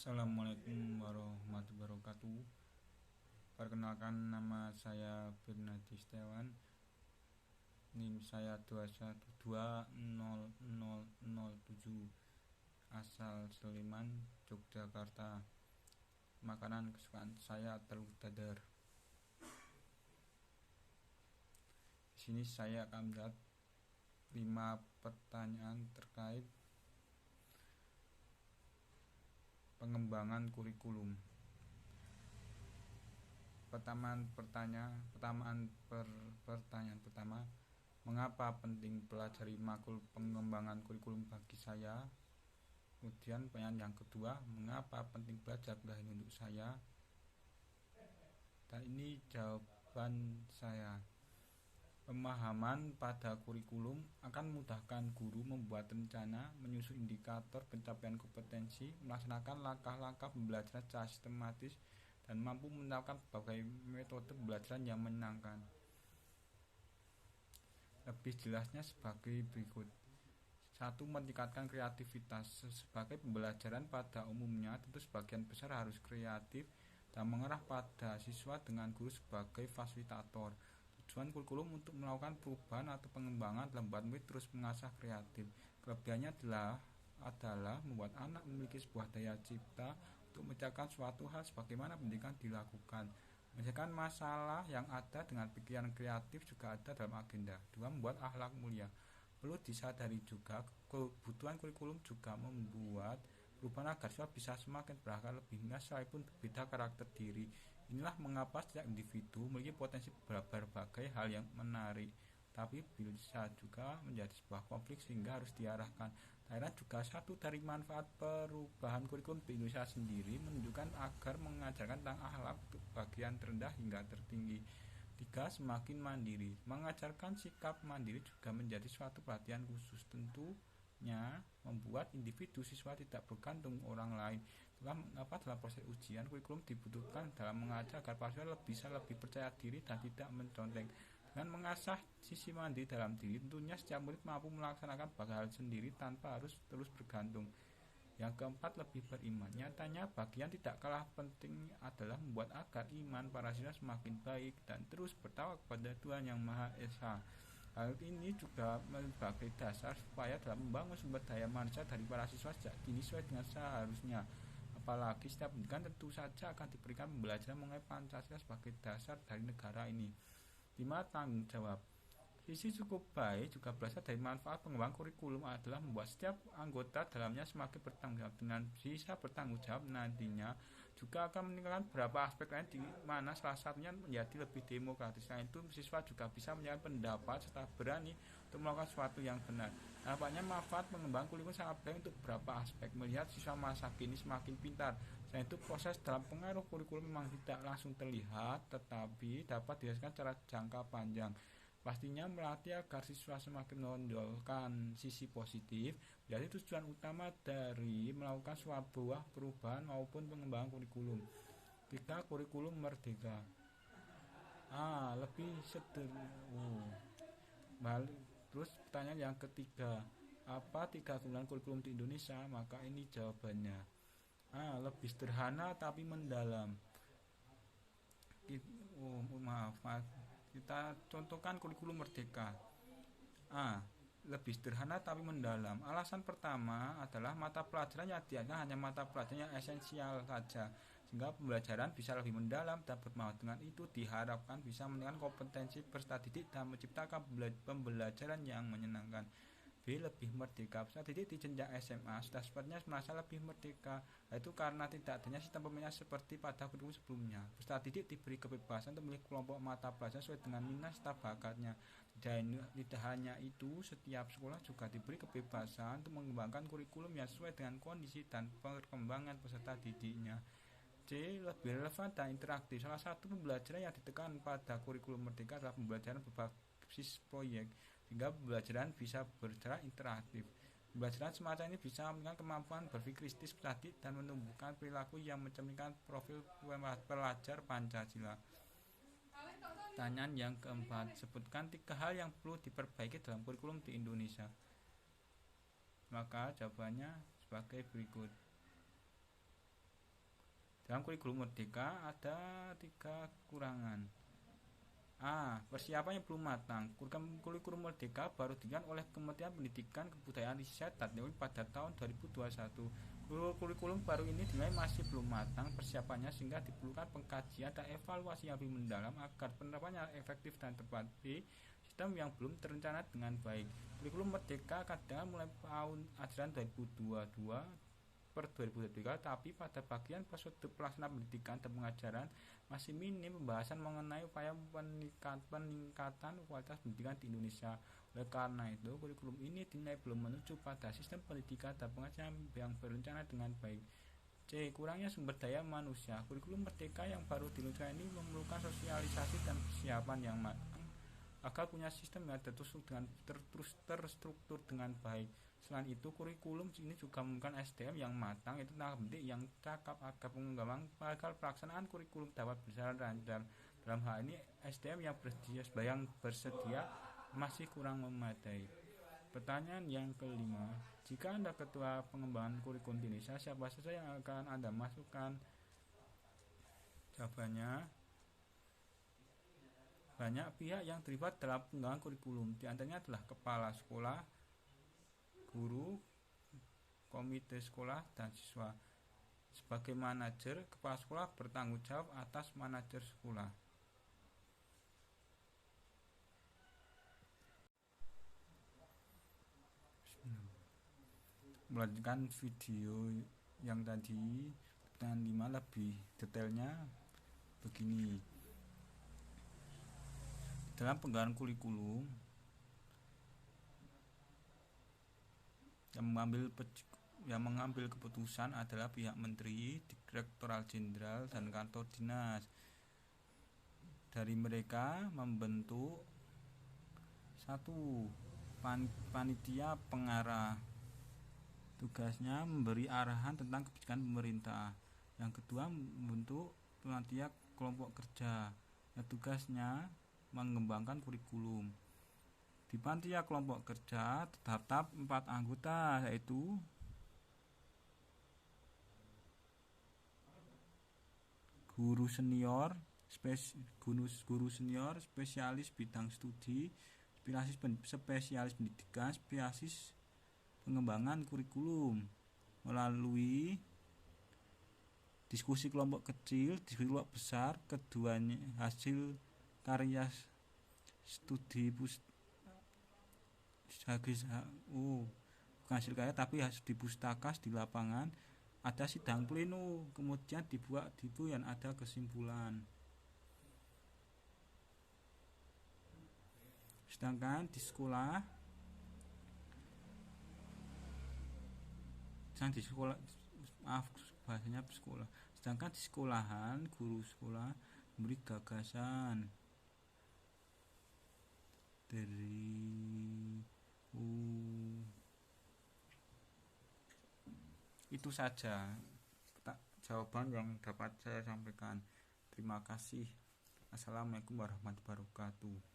Assalamualaikum warahmatullahi wabarakatuh. Perkenalkan, nama saya Bernadi Setiawan. NIM saya 2120007, asal Sleman, Yogyakarta. Makanan kesukaan saya telur dadar. Di sini saya akan melihat 5 pertanyaan terkait pengembangan kurikulum. Pertanyaan pertama, mengapa penting pelajari makul pengembangan kurikulum bagi saya? Kemudian pertanyaan yang kedua, mengapa penting belajar ini untuk saya? Dan ini jawaban saya. Pemahaman pada kurikulum akan memudahkan guru membuat rencana, menyusun indikator pencapaian kompetensi, melaksanakan langkah-langkah pembelajaran secara sistematis, dan mampu menerapkan berbagai metode pembelajaran yang menyenangkan. Lebih jelasnya sebagai berikut. 1. Meningkatkan kreativitas. Sebagai pembelajaran pada umumnya, tentu sebagian besar harus kreatif dan mengarah pada siswa dengan guru sebagai fasilitator. Tujuan kurikulum untuk melakukan perubahan atau pengembangan dalam membuat murid terus mengasah kreatif. Kelebihannya adalah membuat anak memiliki sebuah daya cipta untuk mengerjakan suatu hal sebagaimana pendidikan dilakukan. Menyelesaikan masalah yang ada dengan pikiran kreatif juga ada dalam agenda. 2. Membuat akhlak mulia. Perlu disadari juga, kebutuhan kurikulum juga membuat perubahan agar siswa bisa semakin berakal lebih luas sekalipun berbeda karakter diri. Inilah mengapa setiap individu memiliki potensi berbagai hal yang menarik, tapi bisa juga menjadi sebuah konflik sehingga harus diarahkan. Thailand juga satu dari manfaat perubahan kurikulum di Indonesia sendiri menunjukkan agar mengajarkan tentang akhlak untuk bagian terendah hingga tertinggi. 3. Semakin mandiri. Mengajarkan sikap mandiri juga menjadi suatu perhatian khusus, tentunya membuat individu siswa tidak bergantung orang lain. Itulah mengapa dalam proses ujian kurikulum dibutuhkan dalam mengajar agar para siswa bisa lebih percaya diri dan tidak mencontek. Dengan mengasah sisi mandiri dalam diri, tentunya setiap murid mampu melaksanakan berbagai hal sendiri tanpa harus terus bergantung. Yang keempat, lebih beriman. Nyatanya bagian tidak kalah penting adalah membuat agar iman para siswa semakin baik dan terus bertawakal kepada Tuhan Yang Maha Esa. Hal ini juga sebagai dasar supaya dalam membangun sumber daya manusia dari para siswa sejak dini sesuai dengan seharusnya. Apalagi setiap pendidikan tentu saja akan diberikan pembelajaran mengenai Pancasila sebagai dasar dari negara ini. 5. Tanggung jawab. Sisi cukup baik juga berasal dari manfaat pengembangan kurikulum adalah membuat setiap anggota dalamnya semakin bertanggung jawab. Dengan bisa bertanggung jawab, nantinya juga akan meningkatkan beberapa aspek lain di mana salah satunya menjadi lebih demokratis. Selain itu, siswa juga bisa menyampaikan pendapat serta berani untuk melakukan sesuatu yang benar. Nampaknya manfaat pengembangan kurikulum sangat baik untuk beberapa aspek. Melihat siswa masa kini semakin pintar. Selain itu, proses dalam pengaruh kurikulum memang tidak langsung terlihat, tetapi dapat dirasakan secara jangka panjang. Pastinya melatih agar siswa semakin menonjolkan sisi positif menjadi tujuan utama dari melakukan sebuah perubahan maupun pengembangan kurikulum. 3. Kurikulum merdeka. Lebih sederhana. Terus pertanyaan yang ketiga, apa 3 keunggulan kurikulum di Indonesia? Maka ini jawabannya. Lebih sederhana tapi mendalam. Kita contohkan kurikulum merdeka. Lebih sederhana tapi mendalam. Alasan pertama adalah mata pelajaran yang dianggap hanya mata pelajaran yang esensial saja, sehingga pembelajaran bisa lebih mendalam dan bermanfaat. Dengan itu diharapkan bisa meningkatkan kompetensi peserta didik dan menciptakan pembelajaran yang menyenangkan. B. Lebih merdeka. Peserta didik di jenjang SMA sudah sepertinya merasa lebih merdeka, yaitu karena tidak adanya sistem pemilihan seperti pada kurikulum sebelumnya. Peserta didik diberi kebebasan untuk memilih kelompok mata pelajaran sesuai dengan minat serta bakatnya. Tidak hanya itu, setiap sekolah juga diberi kebebasan untuk mengembangkan kurikulum yang sesuai dengan kondisi dan perkembangan peserta didiknya. C. Lebih relevan dan interaktif. Salah satu pembelajaran yang ditekan pada kurikulum merdeka adalah pembelajaran berbasis proyek, sehingga pembelajaran bisa berjalan interaktif. Pembelajaran semacam ini bisa meningkatkan kemampuan berpikir kritis peserta dan menumbuhkan perilaku yang mencerminkan profil pelajar Pancasila. Pertanyaan yang keempat, sebutkan 3 hal yang perlu diperbaiki dalam kurikulum di Indonesia. Maka jawabannya sebagai berikut. Dalam kurikulum Merdeka ada 3 kekurangan. A. Persiapannya belum matang. Kurikulum Merdeka baru diberikan oleh Kementerian Pendidikan, Kebudayaan, Riset dan Teknologi pada tahun 2021. Kurikulum baru ini dinilai masih belum matang persiapannya, sehingga diperlukan pengkajian dan evaluasi yang lebih mendalam agar penerapannya efektif dan tepat. B. Sistem yang belum terencana dengan baik. Kurikulum Merdeka akan mulai tahun ajaran 2022 per 2023, tapi pada bagian prosedur pelaksanaan pendidikan dan pengajaran masih minim pembahasan mengenai upaya peningkatan kualitas pendidikan di Indonesia. Oleh karena itu, kurikulum ini dinilai belum menuju pada sistem pendidikan dan pengajaran yang berencana dengan baik. C. Kurangnya sumber daya manusia. Kurikulum Merdeka yang baru diluncurkan ini memerlukan sosialisasi dan persiapan yang matang agar punya sistem yang terstruktur dengan baik. Selain itu, kurikulum ini juga memerlukan SDM yang matang, itu tenaga pendidik yang cakap agar pengembangan agar pelaksanaan kurikulum dapat berjalan lancar. Dalam hal ini, SDM yang bersedia masih kurang memadai. Pertanyaan yang kelima, jika Anda ketua pengembangan kurikulum di Indonesia, siapa saja yang akan Anda masukkan? Jawabannya, banyak pihak yang terlibat dalam pengembangan kurikulum. Di antaranya adalah kepala sekolah, guru, komite sekolah, dan siswa. Sebagai manajer, kepala sekolah bertanggung jawab atas manajer sekolah. Melanjutkan video yang tadi, pertanyaan 5 lebih detailnya begini. Dalam pengembangan kurikulum, yang mengambil keputusan adalah pihak menteri, Direktorat Jenderal, dan kantor dinas. Dari mereka membentuk 1. Panitia pengarah, tugasnya memberi arahan tentang kebijakan pemerintah. Yang kedua, membentuk panitia kelompok kerja, yang tugasnya mengembangkan kurikulum. Di panitia kelompok kerja terdapat 4 anggota, yaitu guru senior, spesialis bidang studi, spesialis pendidikan, spesialis pengembangan kurikulum. Melalui diskusi kelompok kecil, diskusi kelompok besar, keduanya hasil karya studi bukan hasil karya tapi hasil di pustakas di lapangan, ada sidang pleno, kemudian dibuat dan ada kesimpulan. Sedangkan di sekolah sedangkan di sekolahan, guru sekolah memberi gagasan dari itu saja jawaban yang dapat saya sampaikan. Terima kasih. Assalamualaikum warahmatullahi wabarakatuh.